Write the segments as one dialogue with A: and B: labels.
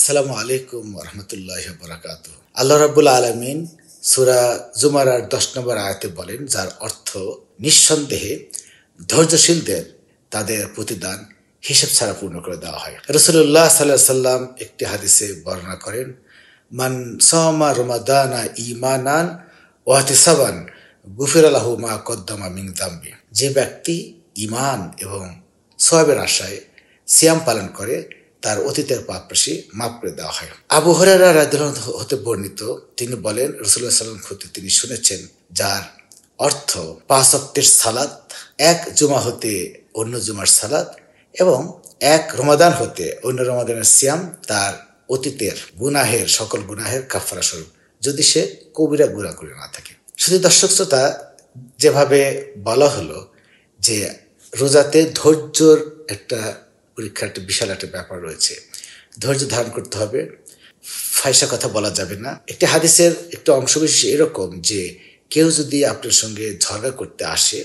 A: আসসালামু আলাইকুম রহমতুল্লাহ বরাকাত। আল্লাহ রাব্বুল আলামিন সূরা জুমারার 10 নম্বর আয়াতে বলেন, যার অর্থ নিঃসন্দেহে ধৈর্যশীলদের তাদের প্রতিদান হিসাব ছাড়া পূর্ণ করে দেওয়া হয়। রাসূলুল্লাহ সাল্লাল্লাহু আলাইহি সাল্লাম একটি হাদিসে বর্ণনা করেন, মান সামা রমাদানা ঈমানান ওয়া ইহতিসাবান গুফিরা লাহু মা কদ্দামা মিন যামবি। যে ব্যক্তি ঈমান এবং সওয়াবের আশায় সিয়াম পালন করে তার অতীতের পাপ রাশি মাফ করে দেওয়া হয়। আবু হুরায়রা রাদিয়াল্লাহু হতে বর্ণিত, তিনি বলেন, রাসূলুল্লাহ সাল্লাল্লাহু আলাইহি ওয়াসাল্লাম হতে তিনি শুনেছেন, যার অর্থ 5 ওয়াক্তের সালাত, এক জুমা হতে অন্য জুমার সালাত এবং এক রমাদান হতে অন্য রমাদানের সিয়াম তার অতীতের গুনাহের সকল গুনাহের কাফারা স্বরূপ, যদি সে কবিরা গুনাহ করে না থাকে। শুধু দর্শক শ্রোতা, যেভাবে বলা হলো যে রোজাতে ধৈর্যর একটা পরীক্ষার একটা বিশাল একটা ব্যাপার রয়েছে, ধৈর্য ধারণ করতে হবে, ফায়সা কথা বলা যাবে না। একটি হাদিসের একটু অংশবিশেষ এরকম যে কেউ যদি আপনার সঙ্গে ঝগড়া করতে আসে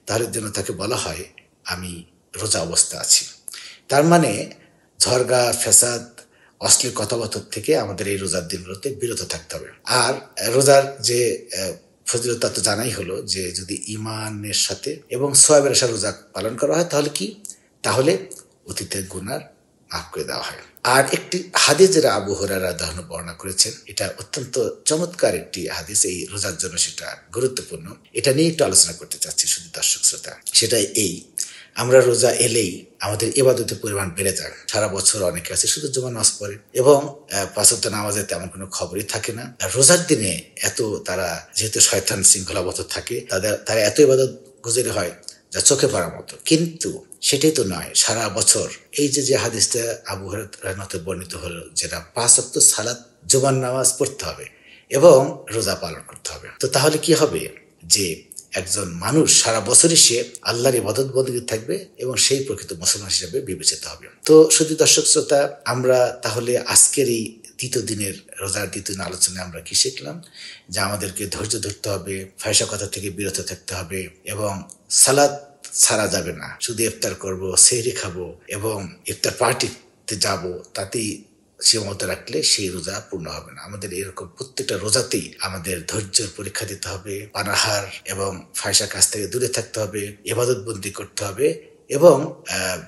A: তাহলে যেন তাকে বলা হয় আমি রোজা অবস্থা আছি। তার মানে ঝগড়া, ফ্যাসাদ, অশ্লীল কথাবার্তা থেকে আমাদের এই রোজার দিনগুলোতে বিরত থাকতে হবে। আর রোজার যে ফজিলতা তো জানাই হলো যে যদি ইমানের সাথে এবং সওয়াবের সাথে রোজা পালন করা হয় তাহলে কি, তাহলে অতীতের গুনাহ মাফ করে দেওয়া হয়। আর একটি হাদিস যেটা আবু হুরায়রা রাদিয়াল্লাহু আনহু বর্ণনা করেছেন, এটা অত্যন্ত চমৎকার একটি হাদিস, এই রোজার জন্য সেটা গুরুত্বপূর্ণ। এটা নিয়ে একটু আলোচনা করতে চাচ্ছি শুধু দর্শক শ্রোতা। সেটা এই, আমরা রোজা এলেই আমাদের ইবাদতের পরিমাণ বেড়ে যায়। সারা বছর অনেকে আছে শুধু জুমার নামাজ পড়ে এবং 5 ওয়াক্ত নামাজের তেমন কোনো খবরই থাকে না। আর রোজার দিনে এত তারা যেহেতু শয়তান শৃঙ্খলাবদ্ধ থাকে, তারা এত ইবাদত গুজারি হয় যা চোখে পড়ার মতো। কিন্তু সেটাই তো নয়, সারা বছর এই যে হাদিসটা আবু হুরায়রা বর্ণিত হলো, যেটা 5 ওয়াক্ত সালাত জুমার নামাজ পড়তে হবে এবং রোজা পালন করতে হবে। তো তাহলে কি হবে যে একজন মানুষ সারা বছরই সে আল্লাহর ইবাদত বন্দেগী থাকবে এবং সেই প্রকৃত মুসলমান হিসেবে বিবেচিত হবে। তো শুধু দর্শক শ্রোতা, আমরা তাহলে আজকের এই দ্বিতীয় দিনের রোজার দ্বিতীয় দিন আলোচনায় আমরা কি শিখলাম? যে আমাদেরকে ধৈর্য ধরতে হবে, ফায়সা কথা থেকে বিরত থাকতে হবে এবং সালাত ছাড়া যাবে না। শুধু ইফতার করব, সেহরি খাবো এবং ইফতার পার্টিতে যাব, তাতেই সীমাবদ্ধ রাখলে সেই রোজা পূর্ণ হবে না। আমাদের এরকম প্রত্যেকটা রোজাতেই আমাদের ধৈর্যের পরীক্ষা দিতে হবে, পানাহার এবং ফায়সা কাজ থেকে দূরে থাকতে হবে, ইবাদত বন্দি করতে হবে এবং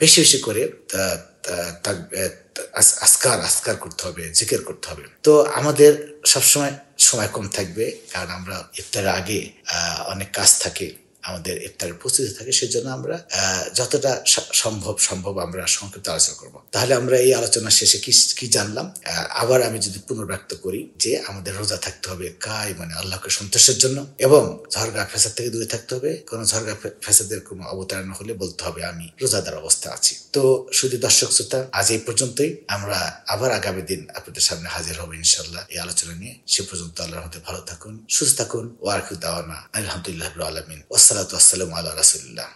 A: বেশি বেশি করে আজকার করতে হবে, জিকির করতে হবে। তো আমাদের সবসময় সময় কম থাকবে, কারণ আমরা ইফতারের আগে অনেক কাজ থাকে, আমাদের ইফতারের প্রস্তুতি থাকে, সেজন্য আমরা যতটা সম্ভব আমরা সংক্ষিপ্ত আলোচনা করব। তাহলে আমরা এই আলোচনা শেষে কি জানলাম? আবার আমি যদি পুনর্ব্যক্ত করি যে আমাদের রোজা থাকতে হবে মানে আল্লাহকে সন্তোষের জন্য এবং ঝগড়া ফ্যাসাদ থেকে দূরে থাকতে হবে। কোনো ঝগড়া ফ্যাসাদের কোনো অবতারণা হলে বলতে হবে আমি রোজাদার অবস্থা আছি। তো শুধু দর্শক শ্রোতা, আজ এই পর্যন্তই। আমরা আবার আগামী দিন আপনাদের সামনে হাজির হব ইনশাআল্লাহ এই আলোচনা নিয়ে। সে পর্যন্ত আল্লাহর রহমতে ভালো থাকুন, সুস্থ থাকুন। ওয়া আখিরু দাওয়ানা আলহামদুলিল্লাহি রাব্বিল আলামিন। ওয়াসসালাতু ওয়াসসালামু আলা রাসূলিল্লাহ।